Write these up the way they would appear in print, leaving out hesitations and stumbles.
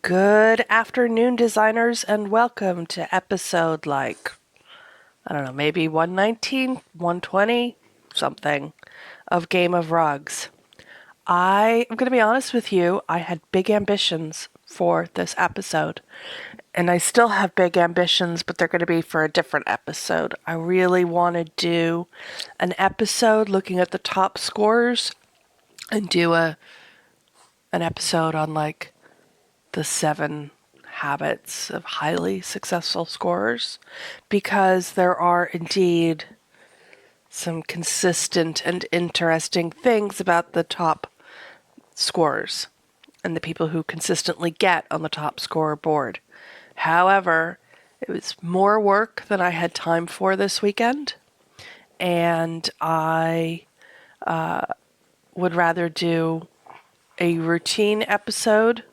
Good afternoon, designers, and welcome to episode I don't know, maybe 119, 120, something of Game of Rugs. I am going to be honest with you, I had big ambitions for this episode, and I still have big ambitions, but they're going to be for a different episode. I really want to do an episode looking at the top scores and do an episode on the 7 habits of highly successful scorers, because there are indeed some consistent and interesting things about the top scorers and the people who consistently get on the top scorer board. However, it was more work than I had time for this weekend, and I would rather do a routine episode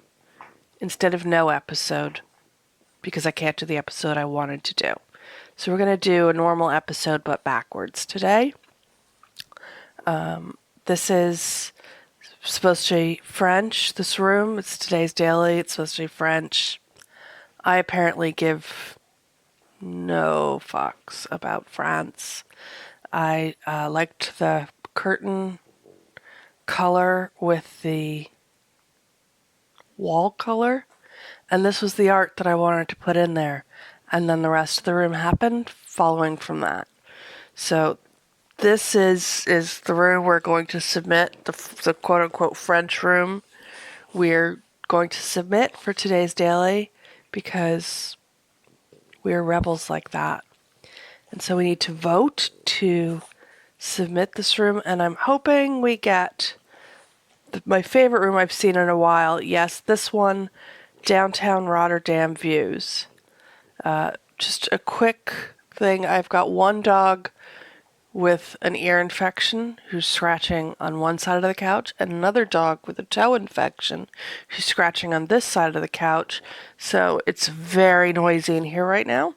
instead of no episode, because I can't do the episode I wanted to do. So we're going to do a normal episode but backwards today. This is supposed to be French, this room. It's today's daily. It's supposed to be French. I apparently give no fucks about France. I liked the curtain color with the wall color, and this was the art that I wanted to put in there. And then the rest of the room happened following from that. So this is the room we're going to submit, the quote-unquote French room we're going to submit for today's daily, because we're rebels like that. And so we need to vote to submit this room, and I'm hoping we get my favorite room I've seen in a while. Yes, this one, downtown Rotterdam views. Just a quick thing. I've got one dog with an ear infection who's scratching on one side of the couch, and another dog with a toe infection who's scratching on this side of the couch. So it's very noisy in here right now.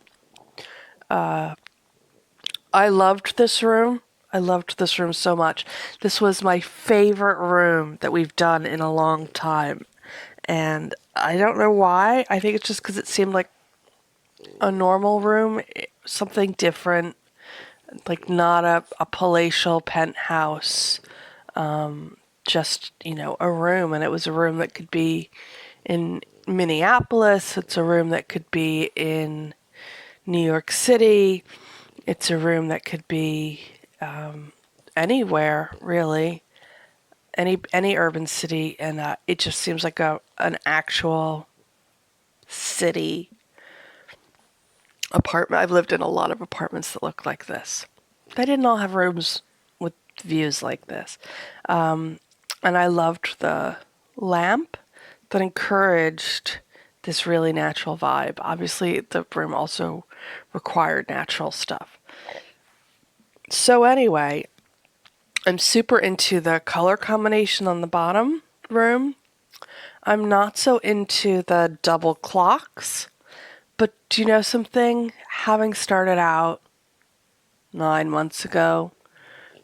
I loved this room. I loved this room so much. This was my favorite room that we've done in a long time. And I don't know why. I think it's just because it seemed like a normal room, something different, like not a palatial penthouse, just, a room. And it was a room that could be in Minneapolis. It's a room that could be in New York City. It's a room that could be anywhere, really, any urban city, and it just seems like an actual city apartment. I've lived in a lot of apartments that look like this. They didn't all have rooms with views like this, and I loved the lamp that encouraged this really natural vibe. Obviously, the room also required natural stuff. So anyway, I'm super into the color combination on the bottom room. I'm not so into the double clocks, but do you know something? Having started out 9 months ago,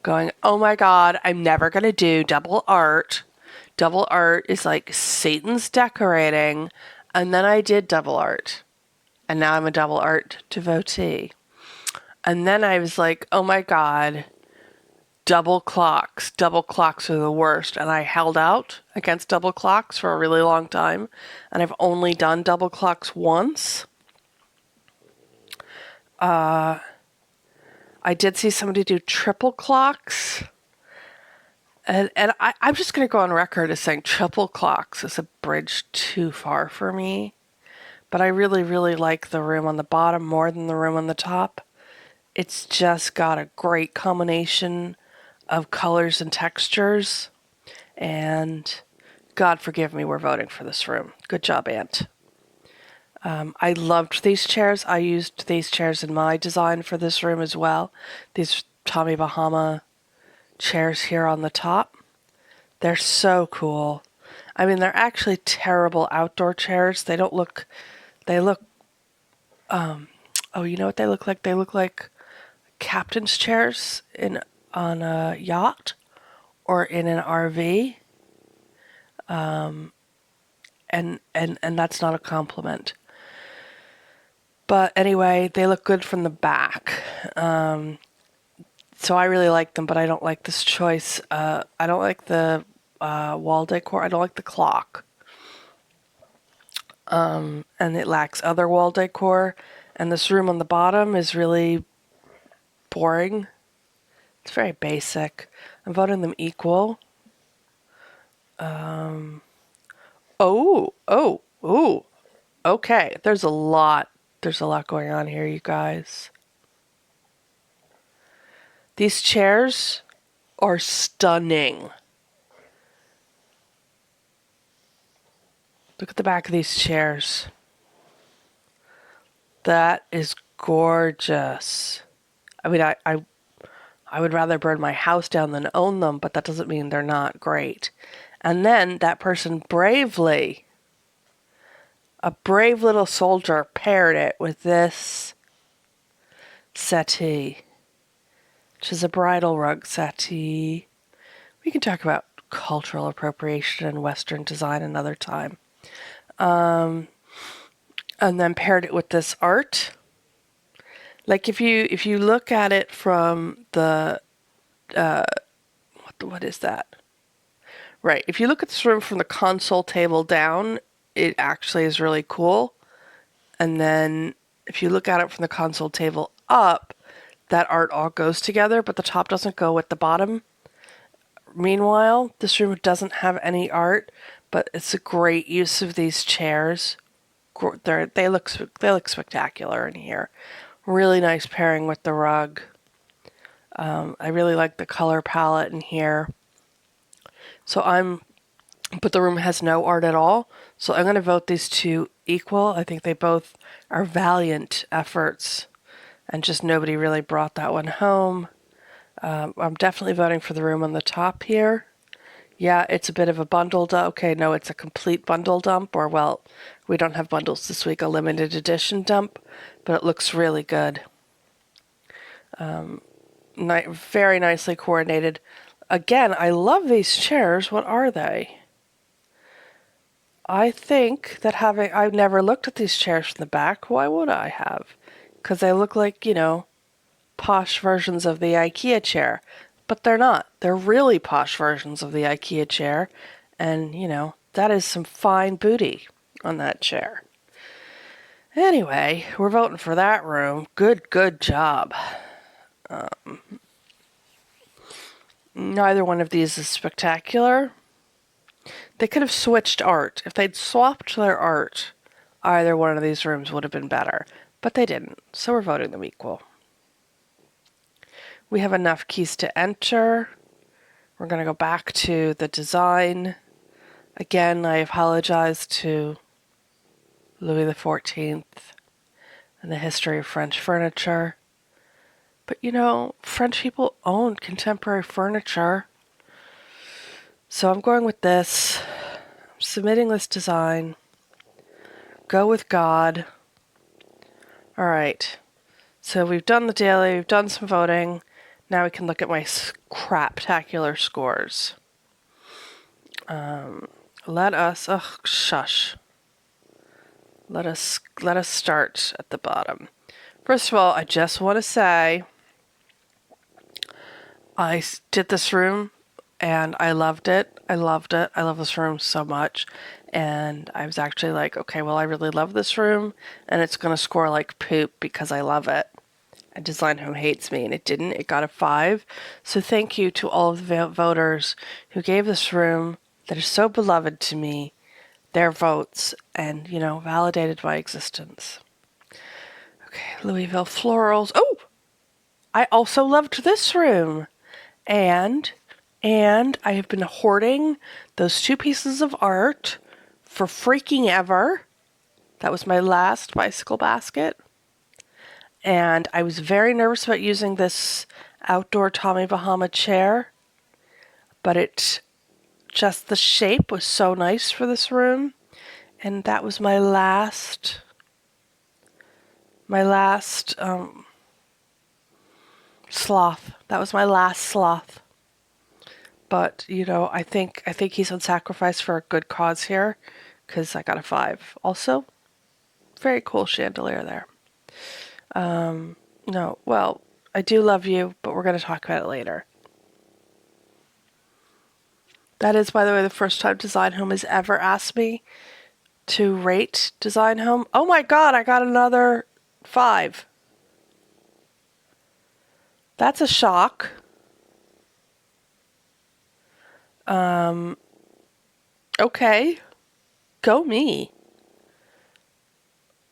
going, oh my God, I'm never going to do double art. Double art is like Satan's decorating. And then I did double art. And now I'm a double art devotee. And then I was like, oh my God, double clocks. Double clocks are the worst. And I held out against double clocks for a really long time. And I've only done double clocks once. I did see somebody do triple clocks. And I'm just going to go on record as saying triple clocks is a bridge too far for me. But I really, really like the room on the bottom more than the room on the top. It's just got a great combination of colors and textures. And God forgive me, we're voting for this room. Good job, Ant. I loved these chairs. I used these chairs in my design for this room as well. These Tommy Bahama chairs here on the top. They're so cool. I mean, they're actually terrible outdoor chairs. They look, you know what they look like? They look like captain's chairs on a yacht or in an RV. and that's not a compliment. But anyway, they look good from the back. So I really like them, but I don't like this choice. I don't like the wall decor. I don't like the clock. And it lacks other wall decor. And this room on the bottom is really boring. It's very basic. I'm voting them equal. Oh. Okay, there's a lot. There's a lot going on here, you guys. These chairs are stunning. Look at the back of these chairs. That is gorgeous. I mean, I would rather burn my house down than own them, but that doesn't mean they're not great. And then that person bravely, a brave little soldier, paired it with this settee, which is a bridal rug settee. We can talk about cultural appropriation and Western design another time. And then paired it with this art. Like if you look at it from the what is that? Right. If you look at this room from the console table down, it actually is really cool. And then if you look at it from the console table up, that art all goes together, but the top doesn't go with the bottom. Meanwhile, this room doesn't have any art, but it's a great use of these chairs. They look spectacular in here. Really nice pairing with the rug. I really like the color palette in here. But the room has no art at all. So I'm going to vote these two equal. I think they both are valiant efforts, and just nobody really brought that one home. I'm definitely voting for the room on the top here. Yeah, it's a bit of a bundle dump. Okay, no, it's a complete bundle dump, or well, we don't have bundles this week, a limited edition dump, but it looks really good. Very nicely coordinated. Again, I love these chairs. What are they? I think that I've never looked at these chairs from the back. Why would I have? Because they look like, posh versions of the IKEA chair. But they're not. They're really posh versions of the IKEA chair. And, that is some fine booty on that chair. Anyway, we're voting for that room. Good job. Neither one of these is spectacular. They could have switched art. If they'd swapped their art, either one of these rooms would have been better. But they didn't, so we're voting them equal. We have enough keys to enter. We're going to go back to the design. Again, I apologize to Louis XIV and the history of French furniture. But French people owned contemporary furniture. So I'm going with this. I'm submitting this design. Go with God. All right. So we've done the daily, we've done some voting. Now we can look at my craptacular scores. Let us start at the bottom. First of all, I just want to say I did this room and I loved it. I love this room so much. And I was actually like, okay, well, I really love this room and it's going to score like poop because I love it. And Design Home hates me, and it didn't. It got a 5. So thank you to all of the voters who gave this room that is so beloved to me their votes and, validated my existence. Okay, Louisville Florals. Oh! I also loved this room. And I have been hoarding those 2 pieces of art for freaking ever. That was my last bicycle basket. And I was very nervous about using this outdoor Tommy Bahama chair, but the shape was so nice for this room. And that was my last sloth. That was my last sloth. But, I think he's on sacrifice for a good cause here, because I got a 5. Also, very cool chandelier there. No, well, I do love you, but we're going to talk about it later. That is, by the way, the first time Design Home has ever asked me to rate Design Home. Oh my god, I got another 5. That's a shock. Okay. Go me.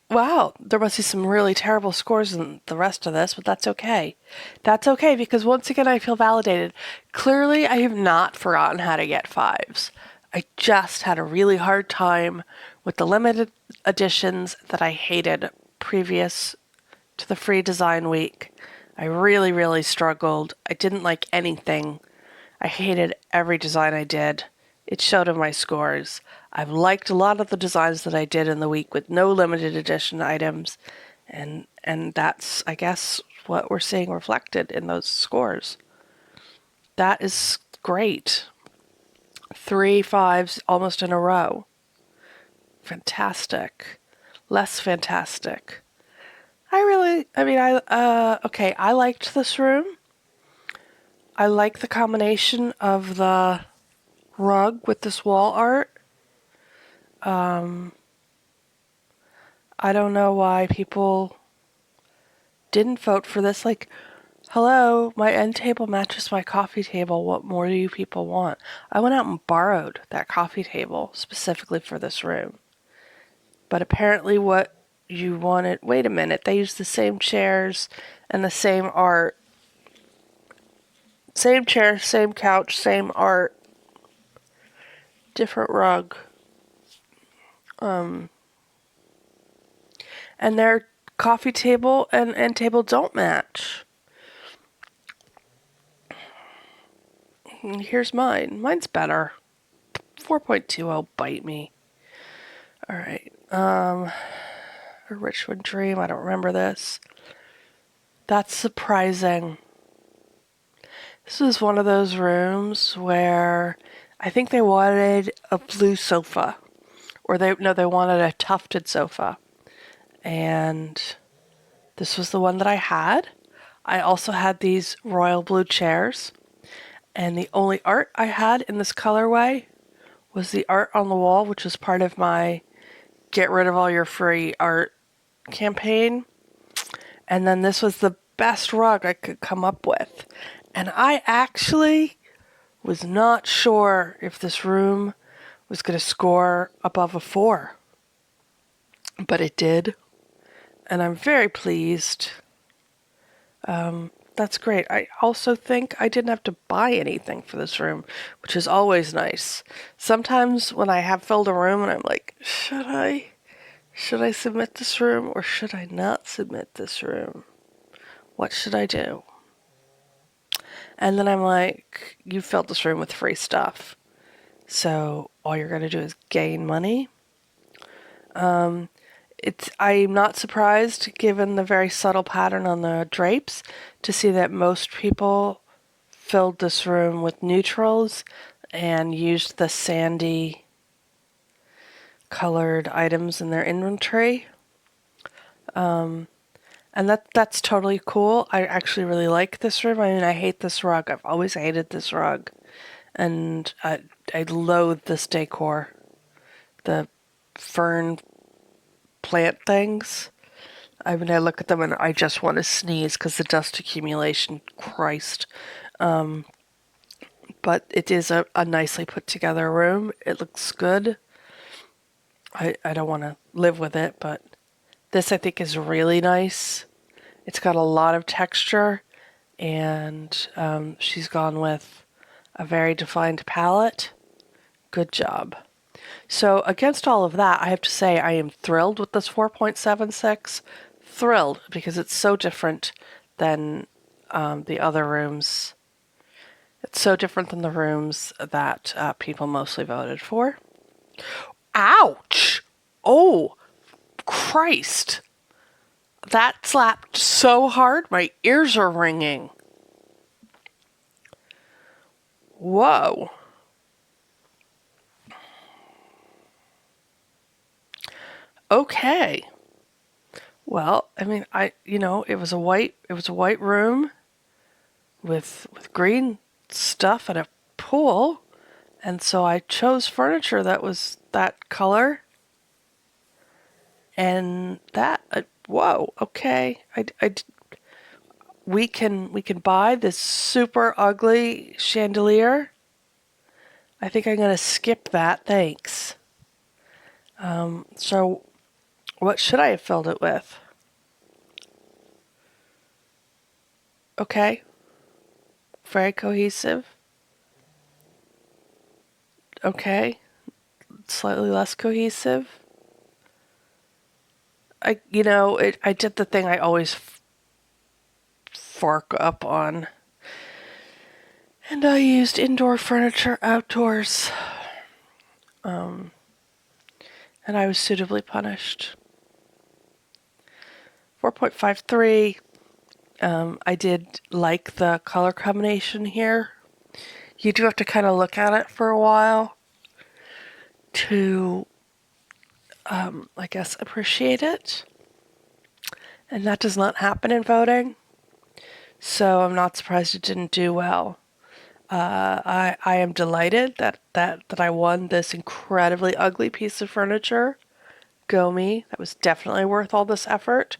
Wow, there must be some really terrible scores in the rest of this, but that's okay. That's okay because once again I feel validated. Clearly, I have not forgotten how to get 5s. I just had a really hard time with the limited editions that I hated previous to the free design week. I really, really struggled. I didn't like anything. I hated every design I did. It showed in my scores. I've liked a lot of the designs that I did in the week with no limited edition items, and that's, I guess, what we're seeing reflected in those scores. That is great. 3 5s almost in a row. Fantastic. Less fantastic. Okay, I liked this room. I like the combination of the rug with this wall art. I don't know why people didn't vote for this. Like, hello, my end table matches my coffee table. What more do you people want? I went out and borrowed that coffee table specifically for this room. But apparently what you wanted... Wait a minute, they used the same chairs and the same art. Same chair, same couch, same art. Different rug. And their coffee table and end table don't match. Here's mine. Mine's better. 4.20, bite me. Alright. A Richmond Dream. I don't remember this. That's surprising. This was one of those rooms where I think they wanted a blue sofa. Or they wanted a tufted sofa. And this was the one that I had. I also had these royal blue chairs. And the only art I had in this colorway was the art on the wall, which was part of my get rid of all your free art campaign. And then this was the best rug I could come up with. And I actually was not sure if this room was going to score above a 4. But it did. And I'm very pleased. That's great. I also think I didn't have to buy anything for this room, which is always nice. Sometimes when I have filled a room and I'm like, should I submit this room or should I not submit this room? What should I do? And then I'm like, you filled this room with free stuff. So all you're going to do is gain money. I'm not surprised, given the very subtle pattern on the drapes, to see that most people filled this room with neutrals and used the sandy colored items in their inventory. And that's totally cool. I actually really like this room. I mean, I hate this rug. I've always hated this rug. And I loathe this decor. The fern plant things. I mean, I look at them and I just want to sneeze because the dust accumulation, Christ. But it is a nicely put together room. It looks good. I don't want to live with it, but this I think is really nice. It's got a lot of texture, and she's gone with a very defined palette. Good job. So against all of that, I have to say I am thrilled with this 4.76. Thrilled, because it's so different than the other rooms. It's so different than the rooms that people mostly voted for. Ouch! Oh, Christ. That slapped so hard, my ears are ringing. Whoa. Okay. Well, I mean, it was a white room with green stuff and a pool, and so I chose furniture that was that color. And that, whoa, okay. We can buy this super ugly chandelier. I think I'm gonna skip that, thanks. So what should I have filled it with? Okay, very cohesive. Okay, slightly less cohesive. I did the thing I always fork up on, and I used indoor furniture outdoors, and I was suitably punished. 4.53. I did like the color combination here. You do have to kind of look at it for a while to, I guess, appreciate it. And that does not happen in voting. So I'm not surprised it didn't do well. I am delighted that I won this incredibly ugly piece of furniture. Go me. That was definitely worth all this effort.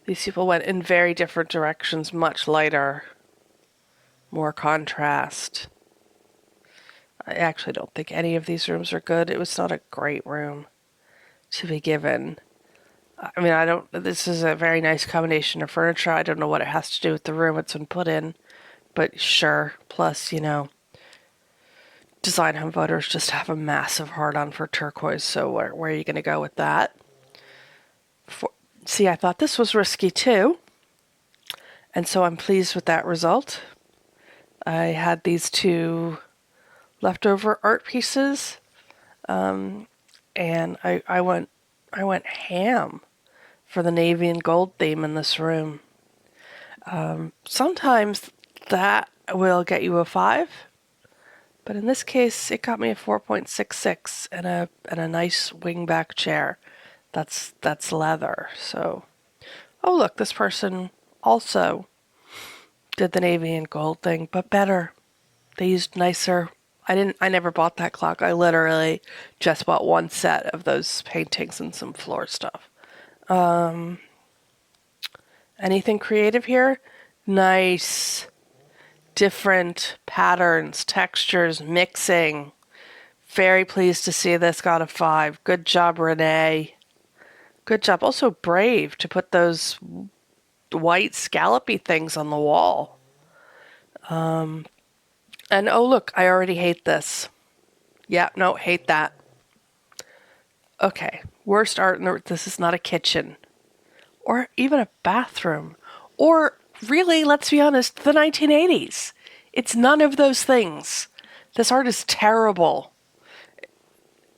These people went in very different directions, much lighter, more contrast. I actually don't think any of these rooms are good. It was not a great room to be given. I mean, this is a very nice combination of furniture. I don't know what it has to do with the room it's been put in, but sure. Plus, design home voters just have a massive hard on for turquoise, so where are you going to go with that? See, I thought this was risky too, and so I'm pleased with that result. I had these two leftover art pieces, and I went ham for the navy and gold theme in this room. Sometimes that will get you a 5, but in this case, it got me a 4.66 and a nice wingback chair. That's leather. So, oh look, this person also did the navy and gold thing, but better. They used nicer. I never bought that clock. I literally just bought one set of those paintings and some floor stuff. Anything creative here? Nice. Different patterns, textures, mixing. Very pleased to see this got a 5. Good job, Renee. Good job. Also brave to put those white scallopy things on the wall. And oh look, I already hate this. Yeah, no, hate that. Okay, worst art in the. This is not a kitchen, or even a bathroom, or really, let's be honest, the 1980s. It's none of those things. This art is terrible.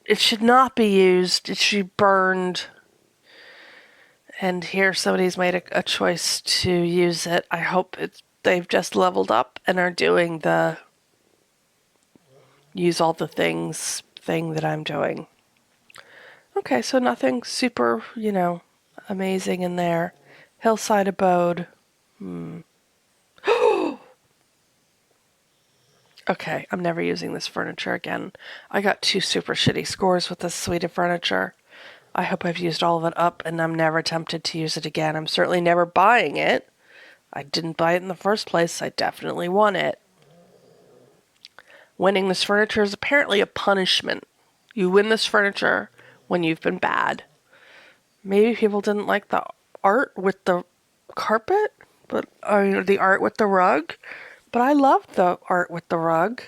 It should not be used. It should be burned. And here somebody's made a choice to use it. I hope they've just leveled up and are doing the use all the things thing that I'm doing. Okay, so nothing super, amazing in there. Hillside Abode. Okay, I'm never using this furniture again. I got 2 super shitty scores with this suite of furniture. I hope I've used all of it up and I'm never tempted to use it again. I'm certainly never buying it. I didn't buy it in the first place. I definitely won it. Winning this furniture is apparently a punishment. You win this furniture when you've been bad. Maybe people didn't like the art with the carpet, but the art with the rug. But I loved the art with the rug.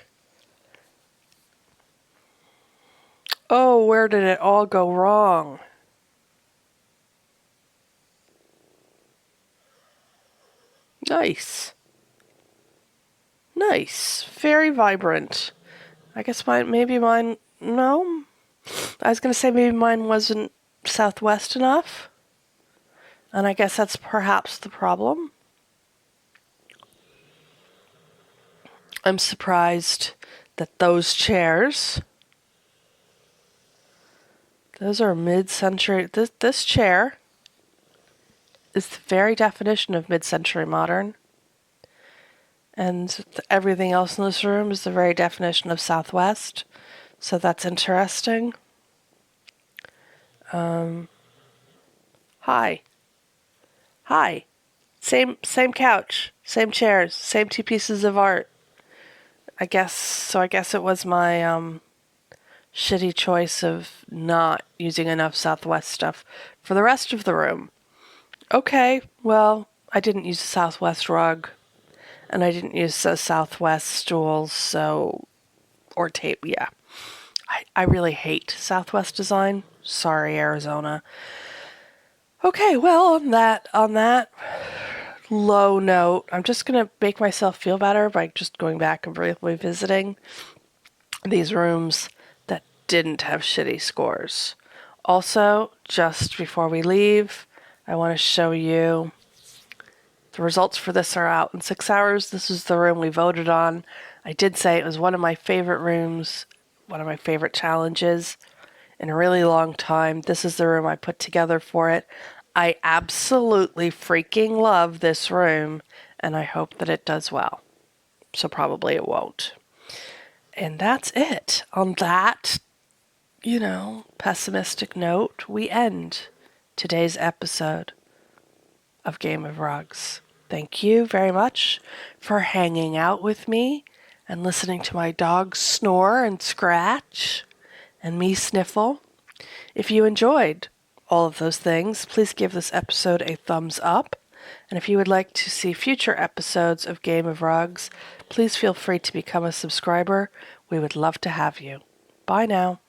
Oh, where did it all go wrong? Nice. Nice. Very vibrant. I guess maybe mine, no. I was going to say maybe mine wasn't southwest enough. And I guess that's perhaps the problem. I'm surprised that those chairs, those are mid-century. This chair is the very definition of mid-century modern. And everything else in this room is the very definition of Southwest. So that's interesting. Hi. Hi. Same couch, same chairs, same two pieces of art. I guess it was my shitty choice of not using enough Southwest stuff for the rest of the room. Okay, well, I didn't use a Southwest rug, and I didn't use a Southwest stools, or tape, yeah. I really hate Southwest design. Sorry, Arizona. Okay, well, on that low note, I'm just gonna make myself feel better by just going back and revisiting these rooms that didn't have shitty scores. Also, just before we leave, I want to show you the results for this are out in 6 hours. This is the room we voted on. I did say it was one of my favorite rooms, one of my favorite challenges in a really long time. This is the room I put together for it. I absolutely freaking love this room, and I hope that it does well. So probably it won't. And that's it. On that, pessimistic note, we end today's episode of Game of Rugs. Thank you very much for hanging out with me and listening to my dog snore and scratch and me sniffle. If you enjoyed all of those things, please give this episode a thumbs up. And if you would like to see future episodes of Game of Rugs, please feel free to become a subscriber. We would love to have you. Bye now.